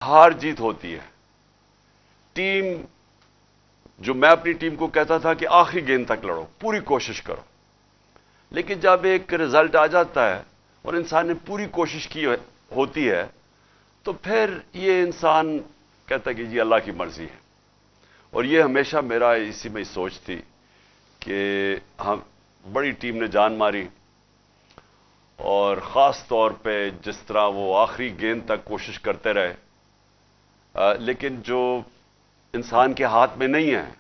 हार जीत होती है। टीम, जो मैं अपनी टीम को कहता था कि आखिरी गेंद तक लड़ो, पूरी कोशिश करो, लेकिन जब एक रिजल्ट आ जाता है और इंसान ने पूरी कोशिश की होती है, तो फिर ये इंसान कहता है कि जी अल्लाह की मर्जी है। और ये हमेशा मेरा इसी में सोच थी कि हम बड़ी टीम ने जान मारी, और ख़ास तौर पे जिस तरह वो आखिरी गेंद तक कोशिश करते रहे, लेकिन जो इंसान के हाथ में नहीं है,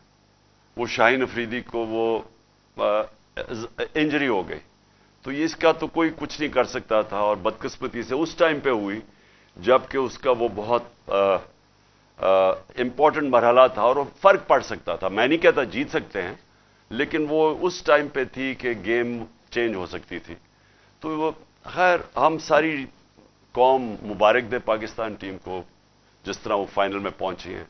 वो शाहीन अफरीदी को वो इंजरी हो गई, तो ये इसका तो कोई कुछ नहीं कर सकता था। और बदकिस्मती से उस टाइम पे हुई जबकि उसका वो बहुत इंपॉर्टेंट मरहला था और वो फर्क पड़ सकता था। मैं नहीं कहता जीत सकते हैं, लेकिन वो उस टाइम पे थी कि गेम चेंज हो सकती थी। तो वो खैर, हम सारी कौम मुबारक दे पाकिस्तान टीम को जिस तरह वो फाइनल में पहुंची है।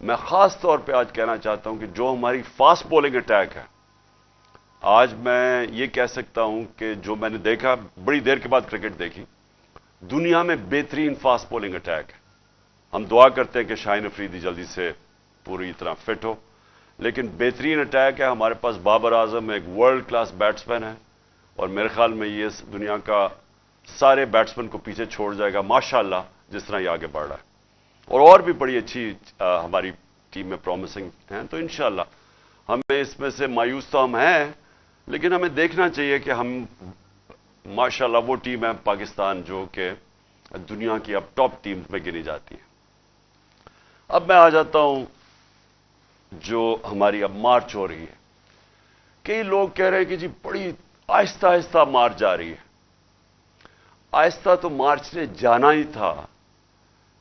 मैं खास तौर पे आज कहना चाहता हूं कि जो हमारी फास्ट बॉलिंग अटैक है, आज मैं ये कह सकता हूं कि जो मैंने देखा, बड़ी देर के बाद क्रिकेट देखी, दुनिया में बेहतरीन फास्ट बॉलिंग अटैक है। हम दुआ करते हैं कि शाहीन अफरीदी जल्दी से पूरी तरह फिट हो, लेकिन बेहतरीन अटैक है। हमारे पास बाबर आजम एक वर्ल्ड क्लास बैट्समैन है, और मेरे ख्याल में ये दुनिया का सारे बैट्समैन को पीछे छोड़ जाएगा माशाल्लाह, जिस तरह ये आगे बढ़ रहा है। और भी बड़ी अच्छी हमारी टीम में प्रॉमिसिंग हैं, तो इंशाल्लाह हमें इसमें से मायूस तो हम हैं, लेकिन हमें देखना चाहिए कि हम माशाल्लाह वो टीम है पाकिस्तान जो कि दुनिया की अब टॉप टीम में गिनी जाती है। अब मैं आ जाता हूं जो हमारी अब मार्च हो रही है। कई लोग कह रहे हैं कि जी बड़ी आहिस्ता आहिस्ता मार्च जा रही है। आहिस्ता तो मार्च ने जाना ही था।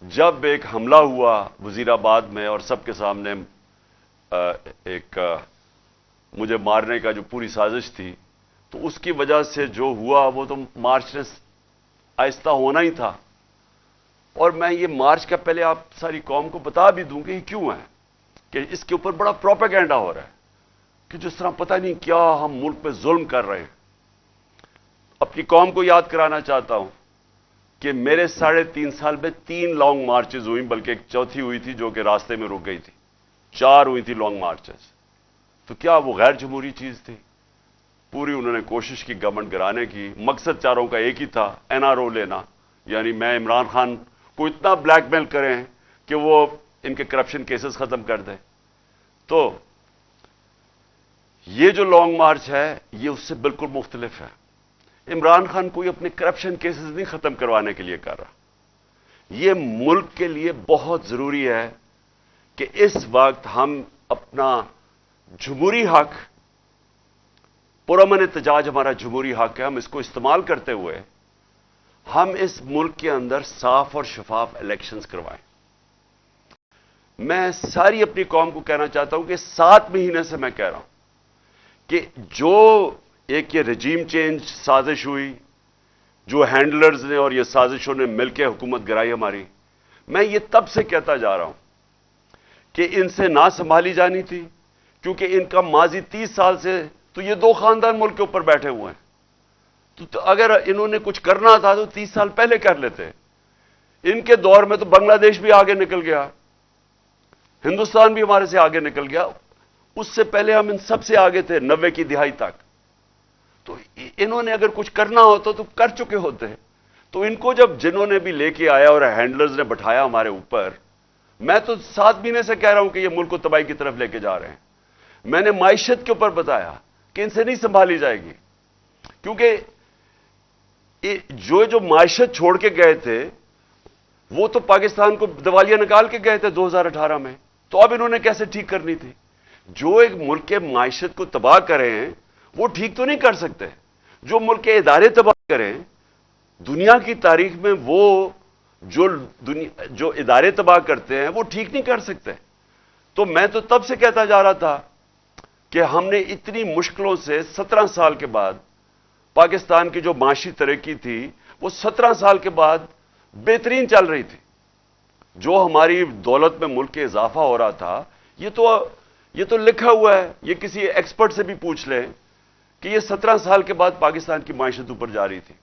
जब एक हमला हुआ वजीराबाद में और सबके सामने एक मुझे मारने का जो पूरी साजिश थी, तो उसकी वजह से जो हुआ वो तो मार्च ने आहिस्ता होना ही था। और मैं ये मार्च का पहले आप सारी कौम को बता भी दूं कि ये क्यों है, कि इसके ऊपर बड़ा प्रोपेगेंडा हो रहा है कि जिस तरह पता नहीं क्या हम मुल्क पे जुल्म कर रहे हैं। अपनी कौम को याद कराना चाहता हूं कि मेरे 3.5 साल में 3 लॉन्ग मार्चेस हुई, बल्कि एक चौथी हुई थी जो कि रास्ते में रुक गई थी। 4 हुई थी लॉन्ग मार्चेस। तो क्या वो गैर जमहूरी चीज थी? पूरी उन्होंने कोशिश की गवर्नमेंट गिराने की। मकसद चारों का एक ही था, एनआरओ लेना, यानी मैं इमरान खान को इतना ब्लैकमेल करें कि वो इनके करप्शन केसेस खत्म कर दें। तो ये जो लॉन्ग मार्च है ये उससे बिल्कुल मुख्तलिफ है। इमरान खान कोई अपने करप्शन केसेस नहीं खत्म करवाने के लिए कर रहा। ये मुल्क के लिए बहुत जरूरी है कि इस वक्त हम अपना जमहूरी हक, पुरअमन एहतजाज हमारा जमहूरी हक है, हम इसको इस्तेमाल करते हुए हम इस मुल्क के अंदर साफ और शफाफ इलेक्शंस करवाएं। मैं सारी अपनी कौम को कहना चाहता हूं कि 7 महीने से मैं कह रहा हूं कि जो एक ये रजीम चेंज साजिश हुई, जो हैंडलर्स ने और ये साजिशों ने मिलकर हुकूमत गिराई हमारी, मैं ये तब से कहता जा रहा हूं कि इनसे ना संभाली जानी थी, क्योंकि इनका माजी 30 साल से तो ये 2 खानदान मुल्क के ऊपर बैठे हुए हैं। तो अगर इन्होंने कुछ करना था तो 30 साल पहले कर लेते। इनके दौर में तो बांग्लादेश भी आगे निकल गया, हिंदुस्तान भी हमारे से आगे निकल गया। उससे पहले हम इन सबसे आगे थे 90 की दिहाई तक। तो इन्होंने अगर कुछ करना होता तो कर चुके होते। तो इनको जब जिन्होंने भी लेके आया और हैंडलर्स ने बैठाया हमारे ऊपर, मैं तो 7 महीने से कह रहा हूं कि ये मुल्क को तबाही की तरफ लेके जा रहे हैं। मैंने माइशत के ऊपर बताया कि इनसे नहीं संभाली जाएगी, क्योंकि जो माइशत छोड़ के गए थे वो तो पाकिस्तान को दिवालिया निकाल के गए थे 2018 में। तो अब इन्होंने कैसे ठीक करनी थी? जो एक मुल्क के माइशत को तबाह करें वो ठीक तो नहीं कर सकते। जो मुल्क के इदारे तबाह करें, दुनिया की तारीख में वो जो इदारे तबाह करते हैं वो ठीक नहीं कर सकते। तो मैं तो तब से कहता जा रहा था कि हमने इतनी मुश्किलों से 17 साल के बाद पाकिस्तान की जो माशी तरक्की थी वो 17 साल के बाद बेहतरीन चल रही थी। जो हमारी दौलत में मुल्क के इजाफा हो रहा था, ये तो लिखा हुआ है। ये किसी एक्सपर्ट से भी पूछ लें कि ये 17 साल के बाद पाकिस्तान की माइशत ऊपर जा रही थी।